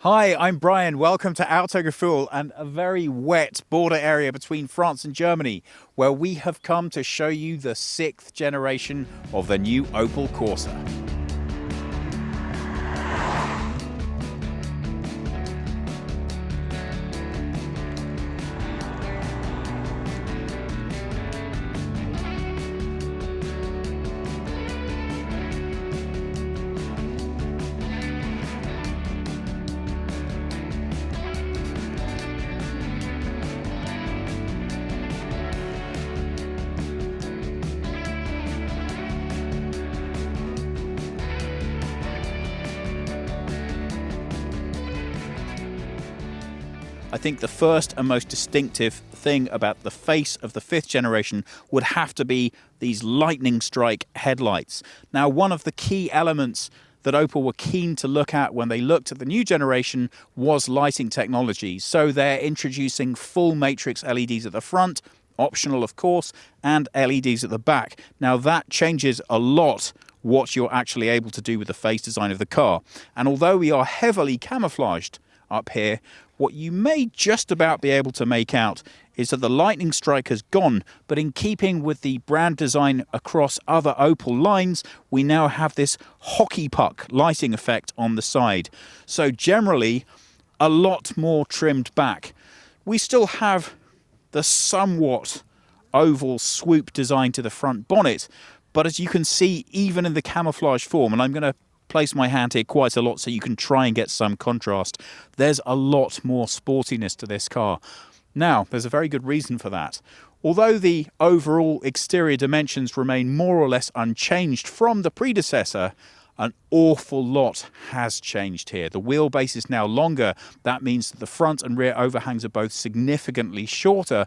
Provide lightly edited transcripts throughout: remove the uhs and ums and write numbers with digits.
Hi, I'm Brian. Welcome to Autogefuhl and a very wet border area between France and Germany, where we have come to show you the 6th generation of the new Opel Corsa. I think the first and most distinctive thing about the face of the 5th generation would have to be these lightning strike headlights. Now, one of the key elements that Opel were keen to look at when they looked at the new generation was lighting technology. So they're introducing full matrix LEDs at the front, optional of course, and LEDs at the back. Now that changes a lot what you're actually able to do with the face design of the car. And although we are heavily camouflaged up here, what you may just about be able to make out is that the lightning strike has gone, but in keeping with the brand design across other Opel lines, we now have this hockey puck lighting effect on the side. So generally, a lot more trimmed back. We still have the somewhat oval swoop design to the front bonnet, but as you can see, even in the camouflage form, and I'm going to place my hand here quite a lot so you can try and get some contrast, there's a lot more sportiness to this car. Now, there's a very good reason for that. Although the overall exterior dimensions remain more or less unchanged from the predecessor, an awful lot has changed here. The wheelbase is now longer. That means that the front and rear overhangs are both significantly shorter.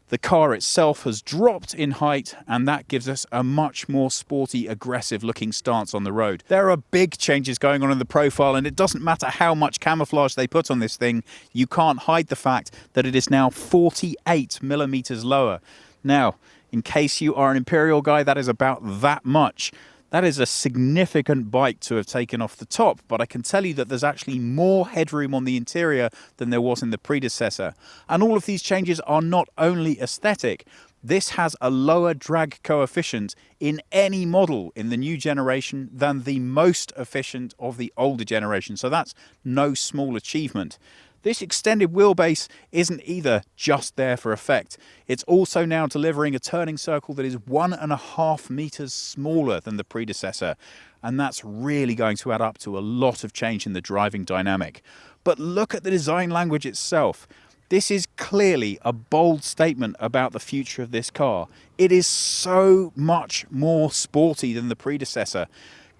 The car itself has dropped in height, and that gives us a much more sporty, aggressive looking stance on the road. There are big changes going on in the profile, and it doesn't matter how much camouflage they put on this thing, you can't hide the fact that it is now 48 millimeters lower. Now, in case you are an Imperial guy, that is about that much. That is a significant bite to have taken off the top, but I can tell you that there's actually more headroom on the interior than there was in the predecessor. And all of these changes are not only aesthetic. This has a lower drag coefficient in any model in the new generation than the most efficient of the older generation. So that's no small achievement. This extended wheelbase isn't either just there for effect. It's also now delivering a turning circle that is 1.5 meters smaller than the predecessor. And that's really going to add up to a lot of change in the driving dynamic. But look at the design language itself. This is clearly a bold statement about the future of this car. It is so much more sporty than the predecessor.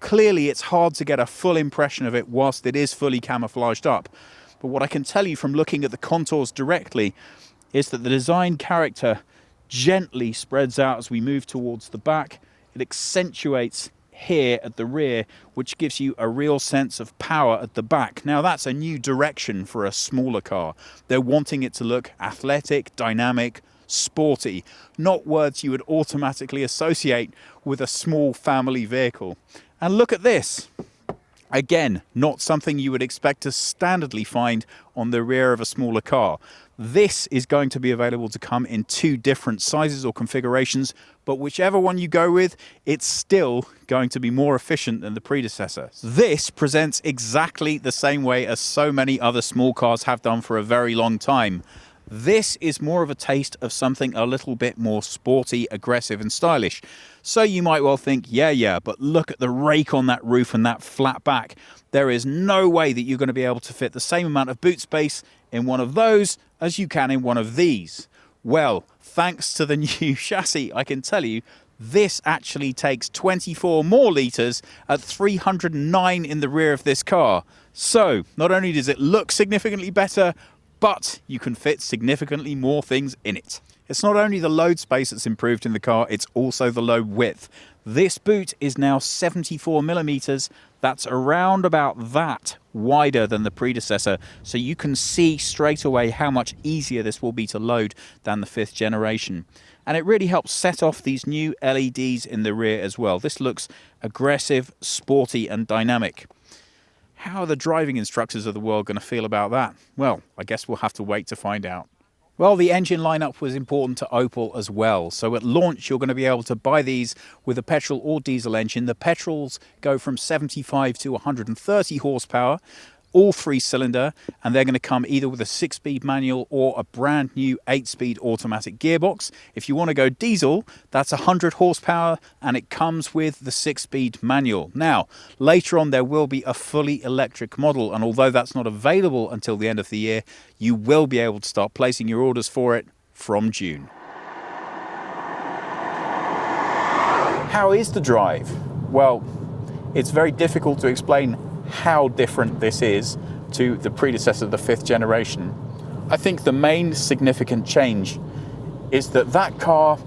Clearly, it's hard to get a full impression of it whilst it is fully camouflaged up. But what I can tell you from looking at the contours directly is that the design character gently spreads out as we move towards the back. It accentuates here at the rear, which gives you a real sense of power at the back. Now, that's a new direction for a smaller car. They're wanting it to look athletic, dynamic, sporty, not words you would automatically associate with a small family vehicle. And look at this. Again, not something you would expect to standardly find on the rear of a smaller car. This is going to be available to come in 2 different sizes or configurations, but whichever one you go with, it's still going to be more efficient than the predecessor. This presents exactly the same way as so many other small cars have done for a very long time. This is more of a taste of something a little bit more sporty, aggressive and stylish. So you might well think, yeah, but look at the rake on that roof and that flat back. There is no way that you're going to be able to fit the same amount of boot space in one of those as you can in one of these. Well, thanks to the new chassis, I can tell you, this actually takes 24 more litres at 309 in the rear of this car. So not only does it look significantly better, but you can fit significantly more things in it. It's not only the load space that's improved in the car, it's also the load width. This boot is now 74 millimeters. That's around about that wider than the predecessor. So you can see straight away how much easier this will be to load than the 5th generation. And it really helps set off these new LEDs in the rear as well. This looks aggressive, sporty and dynamic. How are the driving instructors of the world going to feel about that? Well, I guess we'll have to wait to find out. Well, the engine lineup was important to Opel as well. So at launch, you're going to be able to buy these with a petrol or diesel engine. The petrols go from 75 to 130 horsepower, all 3-cylinder, and they're going to come either with a 6-speed manual or a brand new 8-speed automatic gearbox. If you want to go diesel, that's 100 horsepower, and it comes with the 6-speed manual. Now, later on, there will be a fully electric model, and although that's not available until the end of the year, you will be able to start placing your orders for it from June. How is the drive? Well, it's very difficult to explain how different this is to the predecessor, the 5th generation. I think the main significant change is that that car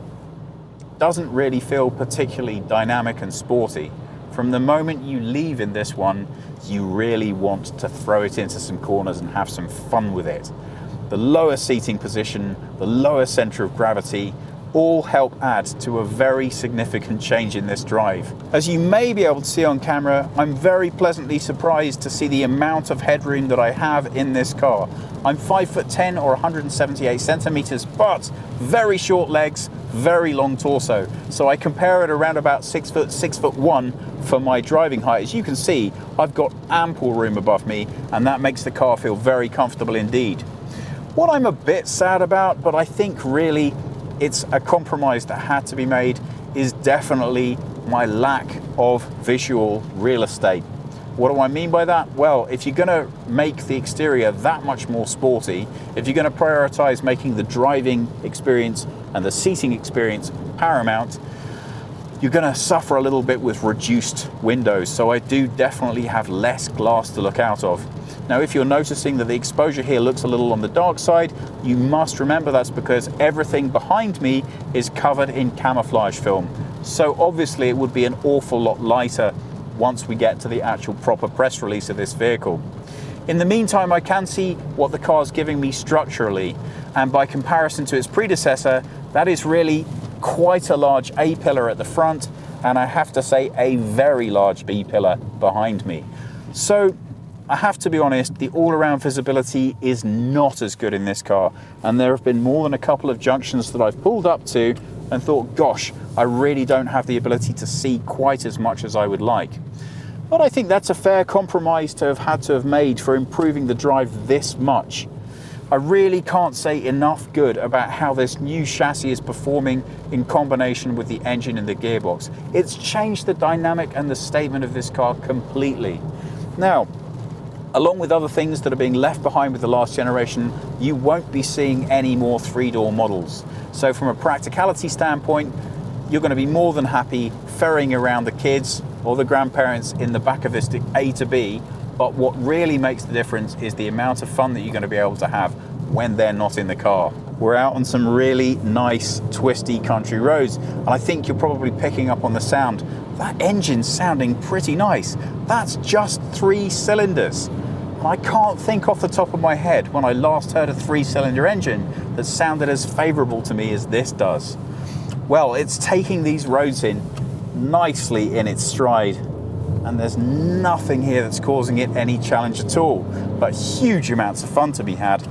doesn't really feel particularly dynamic and sporty. From the moment you leave in this one, you really want to throw it into some corners and have some fun with it. The lower seating position, the lower center of gravity, all help add to a very significant change in this drive. As you may be able to see on camera, I'm very pleasantly surprised to see the amount of headroom that I have in this car. I'm 5'10" or 178 centimeters, but very short legs, very long torso. So I compare it around about 6'1" for my driving height. As you can see, I've got ample room above me, and that makes the car feel very comfortable indeed. What I'm a bit sad about, but I think really it's a compromise that had to be made, is definitely my lack of visual real estate. What do I mean by that? Well, if you're going to make the exterior that much more sporty, if you're going to prioritize making the driving experience and the seating experience paramount, you're going to suffer a little bit with reduced windows. So I do definitely have less glass to look out of. Now, if you're noticing that the exposure here looks a little on the dark side, you must remember that's because everything behind me is covered in camouflage film. So obviously it would be an awful lot lighter once we get to the actual proper press release of this vehicle. In the meantime, I can see what the car's giving me structurally, and by comparison to its predecessor, that is really quite a large A-pillar at the front, and I have to say a very large B-pillar behind me. So I have to be honest, the all-around visibility is not as good in this car, and there have been more than a couple of junctions that I've pulled up to and thought, gosh, I really don't have the ability to see quite as much as I would like. But I think that's a fair compromise to have made for improving the drive this much. I really can't say enough good about how this new chassis is performing in combination with the engine and the gearbox. It's changed the dynamic and the statement of this car completely. Now, along with other things that are being left behind with the last generation, you won't be seeing any more 3-door models. So from a practicality standpoint, you're going to be more than happy ferrying around the kids or the grandparents in the back of this A to B. But what really makes the difference is the amount of fun that you're going to be able to have when they're not in the car. We're out on some really nice, twisty country roads, and I think you're probably picking up on the sound. That engine's sounding pretty nice. That's just 3 cylinders. I can't think off the top of my head when I last heard a 3-cylinder engine that sounded as favourable to me as this does. Well, it's taking these roads in nicely in its stride, and there's nothing here that's causing it any challenge at all, but huge amounts of fun to be had.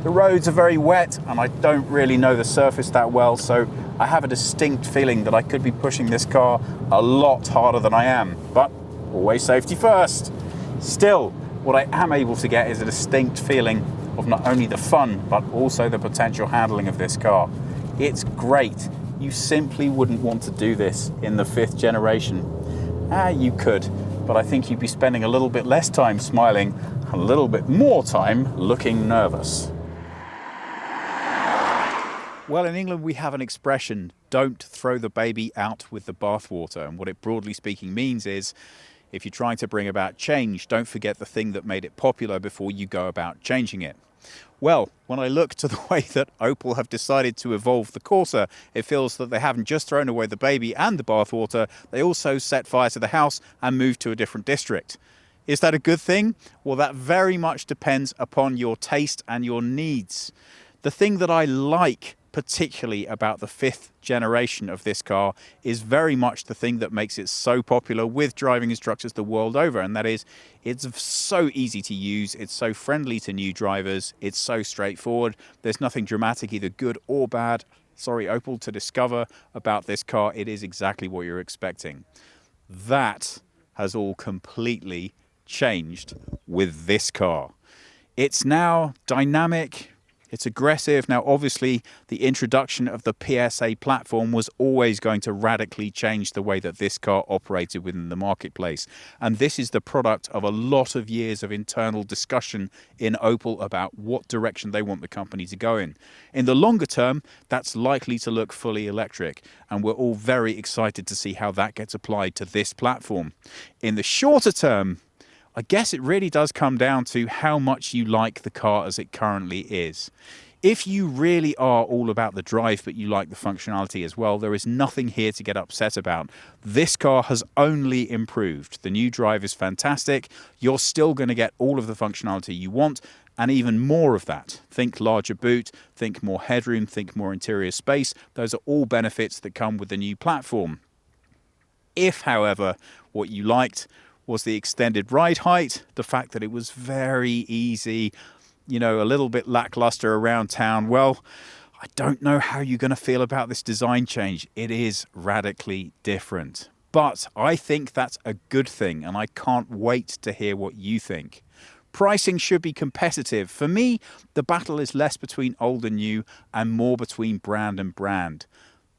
The roads are very wet, and I don't really know the surface that well, so I have a distinct feeling that I could be pushing this car a lot harder than I am, but always safety first. Still, what I am able to get is a distinct feeling of not only the fun, but also the potential handling of this car. It's great. You simply wouldn't want to do this in the 5th generation. You could, but I think you'd be spending a little bit less time smiling, a little bit more time looking nervous. Well, in England we have an expression, don't throw the baby out with the bathwater, and what it broadly speaking means is, if you're trying to bring about change, don't forget the thing that made it popular before you go about changing it. Well, when I look to the way that Opel have decided to evolve the Corsa, it feels that they haven't just thrown away the baby and the bathwater, they also set fire to the house and moved to a different district. Is that a good thing? Well, that very much depends upon your taste and your needs. The thing that I like particularly about the 5th generation of this car, is very much the thing that makes it so popular with driving instructors the world over, and that is it's so easy to use, it's so friendly to new drivers, it's so straightforward. There's nothing dramatic, either good or bad, sorry Opel, to discover about this car. It is exactly what you're expecting. That has all completely changed with this car. It's now dynamic, it's aggressive. Now, obviously, the introduction of the PSA platform was always going to radically change the way that this car operated within the marketplace. And this is the product of a lot of years of internal discussion in Opel about what direction they want the company to go in. In the longer term, that's likely to look fully electric. And we're all very excited to see how that gets applied to this platform. In the shorter term, I guess it really does come down to how much you like the car as it currently is. If you really are all about the drive, but you like the functionality as well, there is nothing here to get upset about. This car has only improved. The new drive is fantastic. You're still going to get all of the functionality you want, and even more of that. Think larger boot, think more headroom, think more interior space. Those are all benefits that come with the new platform. If, however, what you liked was the extended ride height, the fact that it was very easy, you know, a little bit lackluster around town, well, I don't know how you're going to feel about this design change. It is radically different. But I think that's a good thing, and I can't wait to hear what you think. Pricing should be competitive. For me, the battle is less between old and new and more between brand and brand.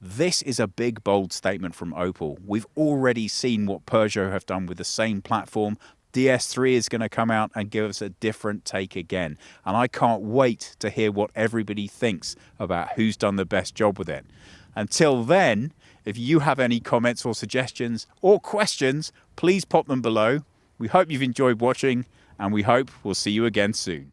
This is a big, bold statement from Opel. We've already seen what Peugeot have done with the same platform. DS3 is going to come out and give us a different take again. And I can't wait to hear what everybody thinks about who's done the best job with it. Until then, if you have any comments or suggestions or questions, please pop them below. We hope you've enjoyed watching, and we hope we'll see you again soon.